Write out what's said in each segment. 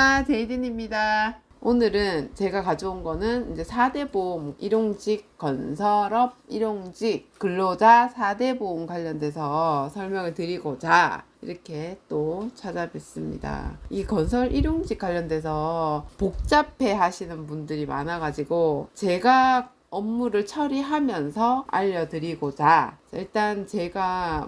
안녕하십니까, 제이든입니다. 오늘은 제가 가져온 거는 이제 4대 보험, 일용직 건설업, 일용직 근로자 4대 보험 관련돼서 설명을 드리고자 이렇게 또 찾아뵙습니다. 이 건설 일용직 관련돼서 복잡해 하시는 분들이 많아가지고 제가 업무를 처리하면서 알려드리고자 일단 제가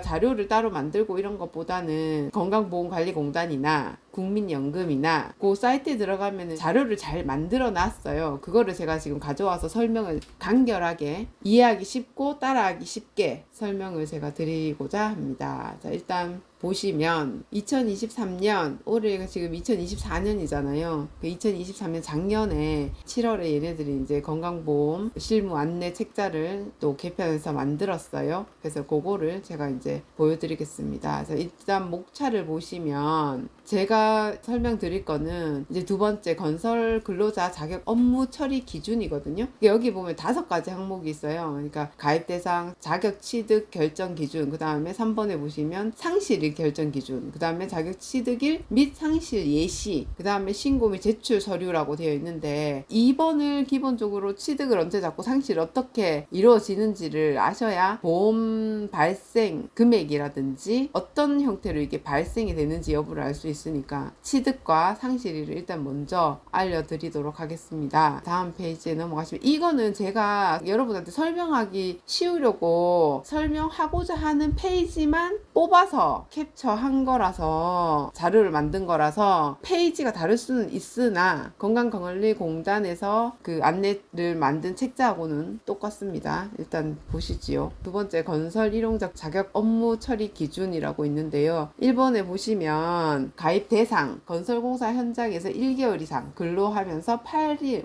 자료를 따로 만들고 이런 것보다는 건강보험관리공단이나 국민연금이나 그 사이트에 들어가면 자료를 잘 만들어 놨어요. 그거를 제가 지금 가져와서 설명을 간결하게 이해하기 쉽고 따라하기 쉽게 설명을 제가 드리고자 합니다. 자, 일단 보시면 2023년 올해가 지금 2024년이잖아요. 2023년 작년에 7월에 얘네들이 이제 건강보험 실무 안내 책자를 또 개편해서 만들었어요. 그래서 그거를 제가 이제 보여드리겠습니다. 자, 일단 목차를 보시면 제가 설명드릴 거는 이제 두 번째 건설 근로자 자격 업무 처리 기준이거든요. 여기 보면 5가지 항목이 있어요. 그러니까 가입 대상, 자격 취득 결정 기준, 그 다음에 3번에 보시면 상실일 결정 기준, 그 다음에 자격 취득일 및 상실 예시, 그 다음에 신고 및 제출 서류라고 되어 있는데 2번을 기본적으로 취득을 언제 잡고 상실 어떻게 이루어지는지를 아셔야 보험 발생 금액이라든지 어떤 형태로 이게 발생이 되는지 여부를 알 수 있으니까 취득과 상실을 일단 먼저 알려드리도록 하겠습니다. 다음 페이지에 넘어가시면 이거는 제가 여러분한테 설명하기 쉬우려고 설명하고자 하는 페이지만 뽑아서 캡처한 거라서 자료를 만든 거라서 페이지가 다를 수는 있으나 건강관리공단에서 그 안내를 만든 책자하고는 똑같습니다. 일단 보시지요. 두 번째 건설 일용직 자격 업무 처리 기준이라고 있는데요. 1번에 보시면 가입 대상 건설공사 현장에서 1개월 이상 근로하면서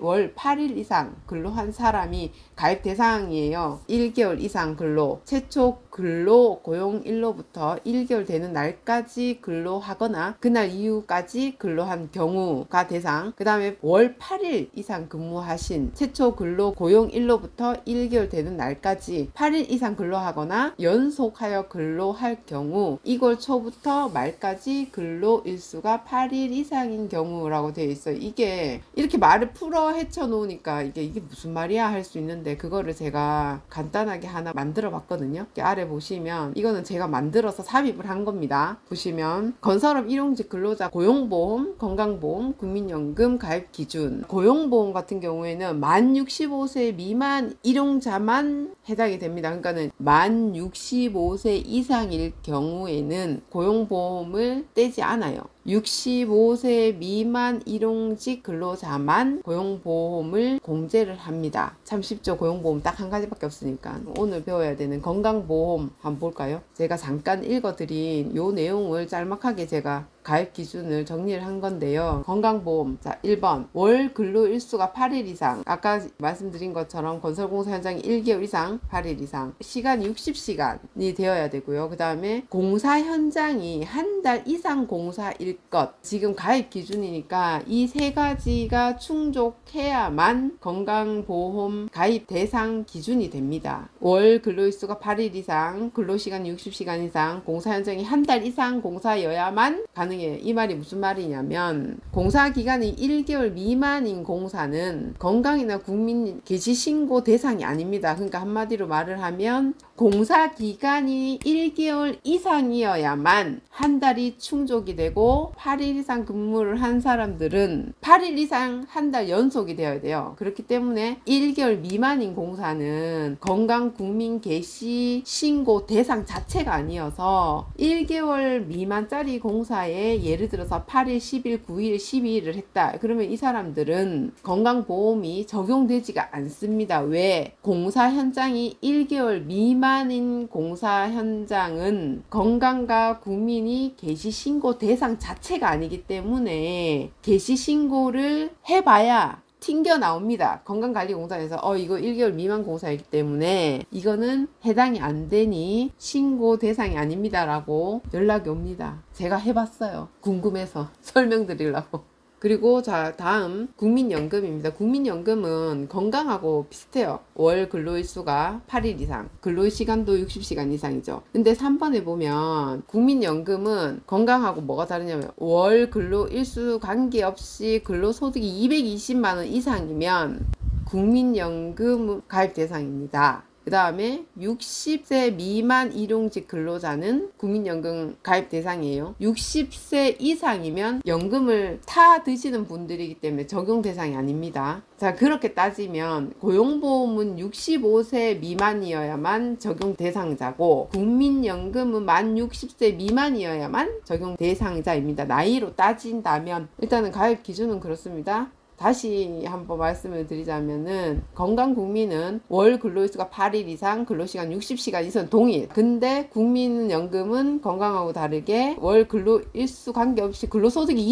월 8일 이상 근로한 사람이 가입 대상이에요. 1개월 이상 근로, 최초 근로 고용일로부터 1개월 되는 날까지 근로하거나 그날 이후까지 근로한 경우가 대상. 그 다음에 월 8일 이상 근무하신 최초 근로 고용일로부터 1개월 되는 날까지 8일 이상 근로하거나 연속하여 근로할 경우 2월 초부터 말까지 근로 일수가 8일 이상인 경우라고 되어 있어요. 이게 이렇게 말을 풀어 헤쳐 놓으니까 이게 무슨 말이야 할 수 있는데 그거를 제가 간단하게 하나 만들어 봤거든요. 이렇게 아래 보시면 이거는 제가 만들어서 삽입을 한 겁니다. 보시면 건설업 일용직 근로자 고용보험, 건강보험, 국민연금 가입 기준. 고용보험 같은 경우에는 만 65세 미만 일용자만 해당이 됩니다. 그러니까는 만 65세 이상일 경우에는 고용보험을 떼지 않아요. 65세 미만 일용직 근로자만 고용보험을 공제를 합니다. 참 쉽죠. 고용보험 딱 한 가지밖에 없으니까. 오늘 배워야 되는 건강보험 한번 볼까요? 제가 잠깐 읽어드린 요 내용을 짤막하게 제가 가입 기준을 정리를 한 건데요. 건강보험. 자, 1번. 월 근로 일수가 8일 이상. 아까 말씀드린 것처럼 건설공사 현장이 1개월 이상, 8일 이상. 시간이 60시간이 되어야 되고요. 그 다음에 공사 현장이 한 달 이상 공사일 것. 지금 가입 기준이니까 이 3가지가 충족해야만 건강보험 가입 대상 기준이 됩니다. 월 근로일수가 8일 이상, 근로시간이 60시간 이상, 공사 현장이 한 달 이상 공사여야만 가능해요. 이 말이 무슨 말이냐면 공사 기간이 1개월 미만인 공사는 건강이나 국민 개시신고 대상이 아닙니다. 그러니까 한마디로 말을 하면 공사 기간이 1개월 이상이어야만 한 달이 충족이 되고 8일 이상 근무를 한 사람들은 8일 이상 한 달 연속이 되어야 돼요. 그렇기 때문에 1개월 미만인 공사는 건강 국민 개시 신고 대상 자체가 아니어서 1개월 미만짜리 공사에 예를 들어서 8일, 10일, 9일, 12일을 했다. 그러면 이 사람들은 건강보험이 적용되지가 않습니다. 왜? 공사 현장이 1개월 미만인 공사 현장은 건강과 국민이 개시신고 대상 자체가 아니기 때문에 개시신고를 해봐야 튕겨 나옵니다. 건강관리공단에서 이거 1개월 미만 공사이기 때문에 이거는 해당이 안 되니 신고 대상이 아닙니다 라고 연락이 옵니다. 제가 해봤어요. 궁금해서 설명드리려고. 그리고 자, 다음 국민연금입니다. 국민연금은 건강하고 비슷해요. 월 근로일수가 8일 이상, 근로시간도 60시간 이상이죠. 근데 3번에 보면 국민연금은 건강하고 뭐가 다르냐면 월 근로일수 관계없이 근로소득이 220만원 이상이면 국민연금 가입 대상입니다. 그 다음에 60세 미만 일용직 근로자는 국민연금 가입 대상이에요. 60세 이상이면 연금을 타 드시는 분들이기 때문에 적용 대상이 아닙니다. 자, 그렇게 따지면 고용보험은 65세 미만이어야만 적용 대상자고 국민연금은 만 60세 미만이어야만 적용 대상자입니다. 나이로 따진다면 일단은 가입 기준은 그렇습니다. 다시 한번 말씀을 드리자면은 건강국민은 월 근로일수가 8일 이상, 근로시간 60시간 이상 동일. 근데 국민연금은 건강하고 다르게 월 근로일수 관계없이 근로소득이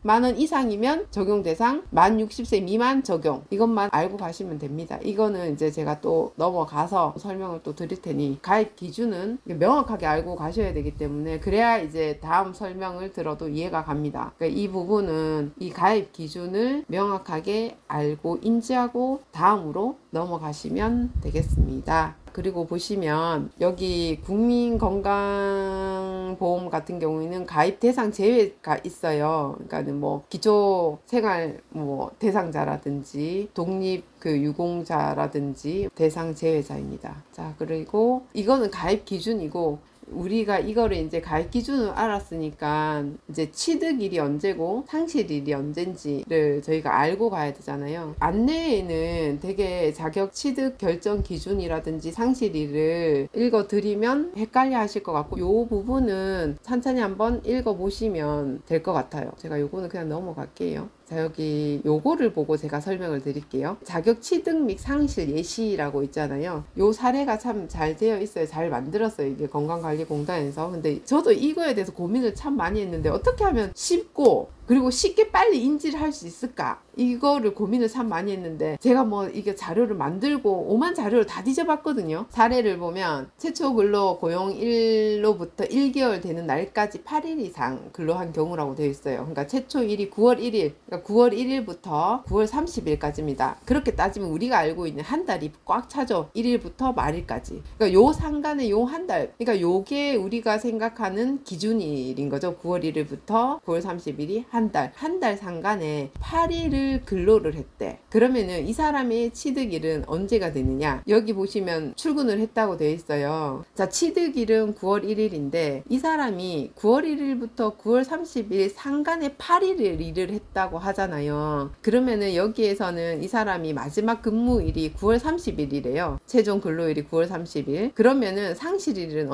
220만원 이상이면 적용 대상, 만 60세 미만 적용. 이것만 알고 가시면 됩니다. 이거는 이제 제가 또 넘어가서 설명을 또 드릴 테니 가입 기준은 명확하게 알고 가셔야 되기 때문에 그래야 이제 다음 설명을 들어도 이해가 갑니다. 그러니까 이 부분은 이 가입 기준을 명확하게 알고 인지하고 다음으로 넘어가시면 되겠습니다. 그리고 보시면 여기 국민건강보험 같은 경우에는 가입 대상 제외가 있어요. 그러니까는 뭐 기초생활 뭐 대상자라든지 독립 그 유공자라든지 대상 제외자입니다. 자, 그리고 이거는 가입 기준이고 우리가 이거를 이제 가입 기준을 알았으니까 이제 취득일이 언제고 상실일이 언젠지를 저희가 알고 가야 되잖아요. 안내에는 되게 자격 취득 결정 기준이라든지 상실일을 읽어드리면 헷갈려 하실 것 같고 요 부분은 천천히 한번 읽어보시면 될 것 같아요. 제가 요거는 그냥 넘어갈게요. 자, 여기 요거를 보고 제가 설명을 드릴게요. 자격 취득 및 상실 예시라고 있잖아요. 요 사례가 참 잘 되어 있어요. 잘 만들었어요. 이게 건강관리공단에서. 근데 저도 이거에 대해서 고민을 참 많이 했는데 어떻게 하면 쉽고 그리고 쉽게 빨리 인지를 할 수 있을까? 이거를 고민을 참 많이 했는데 제가 뭐 이게 자료를 만들고 오만 자료를 다 뒤져봤거든요. 사례를 보면 최초 근로 고용일로부터 1개월 되는 날까지 8일 이상 근로한 경우라고 되어 있어요. 그러니까 최초 일이 9월 1일, 그러니까 9월 1일부터 9월 30일까지입니다. 그렇게 따지면 우리가 알고 있는 한 달이 꽉 차죠. 1일부터 말일까지. 그러니까 요 상간에 요 한 달, 그러니까 요게 우리가 생각하는 기준일인 거죠. 9월 1일부터 9월 30일이 한 달 상간에 8일을 근로를 했대. 그러면은 이 사람의 취득일은 언제가 되느냐? 여기 보시면 출근을 했다고 되어 있어요. 자, 취득일은 9월 1일인데 이 사람이 9월 1일부터 9월 30일 상간에 8일을 일을 했다고 하잖아요. 그러면은 여기에서는 이 사람이 마지막 근무일이 9월 30일이래요. 최종 근로일이 9월 30일. 그러면은 상실일은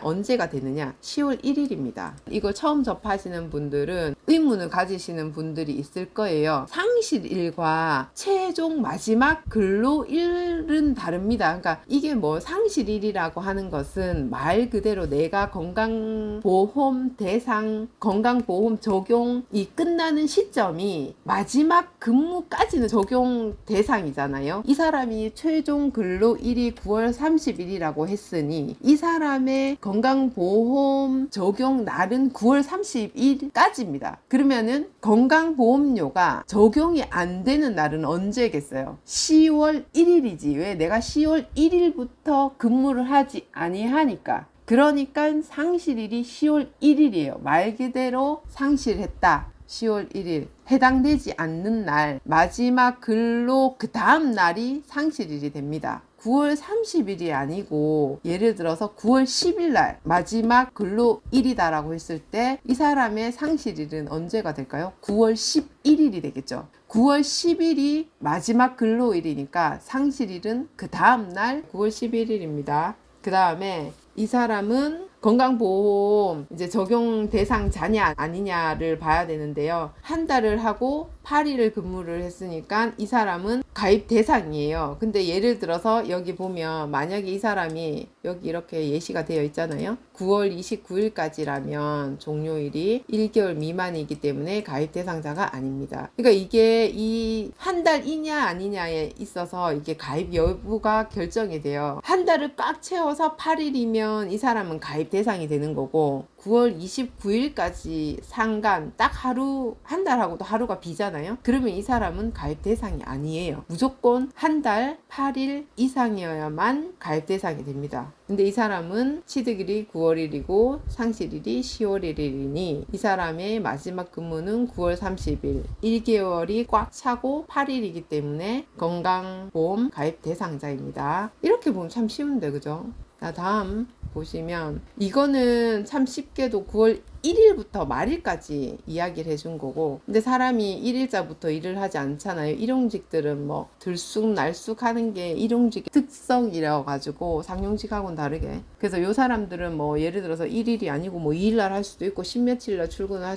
언제가 되느냐? 10월 1일입니다. 이걸 처음 접하시는 분들은 의문을 가지시는 분들이 있을 거예요. 상실일과 최종 마지막 근로일은 다릅니다. 그러니까 이게 뭐 상실일이라고 하는 것은 말 그대로 내가 건강보험 대상, 건강보험 적용이 끝나는 시점이 마지막 근무까지는 적용 대상이잖아요. 이 사람이 최종 근로일이 9월 30일이라고 했으니 이 사람의 건강보험 적용 날은 9월 30일까지입니다. 그러면은 건강보험료가 적용이 안 되는 날은 언제겠어요? 10월 1일이지. 왜? 내가 10월 1일부터 근무를 하지 아니하니까. 그러니까 상실일이 10월 1일이에요. 말 그대로 상실했다. 10월 1일. 해당되지 않는 날, 마지막 근로 그 다음 날이 상실일이 됩니다. 9월 30일이 아니고 예를 들어서 9월 10일 날 마지막 근로일이다라고 했을 때 이 사람의 상실일은 언제가 될까요? 9월 11일이 되겠죠. 9월 10일이 마지막 근로일이니까 상실일은 그 다음 날 9월 11일입니다. 그 다음에 이 사람은 건강보험 이제 적용 대상자냐 아니냐를 봐야 되는데요. 한 달을 하고 8일을 근무를 했으니까 이 사람은 가입 대상이에요. 근데 예를 들어서 여기 보면 만약에 이 사람이 여기 이렇게 예시가 되어 있잖아요. 9월 29일까지라면 종료일이 1개월 미만이기 때문에 가입 대상자가 아닙니다. 그러니까 이게 이 한 달이냐 아니냐에 있어서 이게 가입 여부가 결정이 돼요. 한 달을 꽉 채워서 8일이면 이 사람은 가입 대상이 되는 거고 9월 29일까지 상간 딱 하루, 한 달하고도 하루가 비잖아요. 그러면 이 사람은 가입 대상이 아니에요. 무조건 한 달 8일 이상이어야만 가입 대상이 됩니다. 근데 이 사람은 취득일이 9월일이고 상실일이 10월 1일이니 이 사람의 마지막 근무는 9월 30일, 1개월이 꽉 차고 8일이기 때문에 건강보험 가입 대상자입니다. 이렇게 보면 참 쉬운데, 그죠? 자, 다음 보시면 이거는 참 쉽게도 9월 1일부터 말일까지 이야기를 해준 거고, 근데 사람이 1일자부터 일을 하지 않잖아요. 일용직들은 뭐 들쑥날쑥 하는 게 일용직의 특성이라 가지고 상용직하고는 다르게. 그래서 요 사람들은 뭐 예를 들어서 1일이 아니고 뭐 2일날 할 수도 있고 십몇일날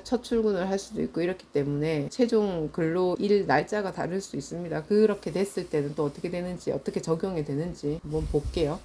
첫 출근을 할 수도 있고 이렇기 때문에 최종 근로일 날짜가 다를 수 있습니다. 그렇게 됐을 때는 또 어떻게 되는지, 어떻게 적용이 되는지 한번 볼게요.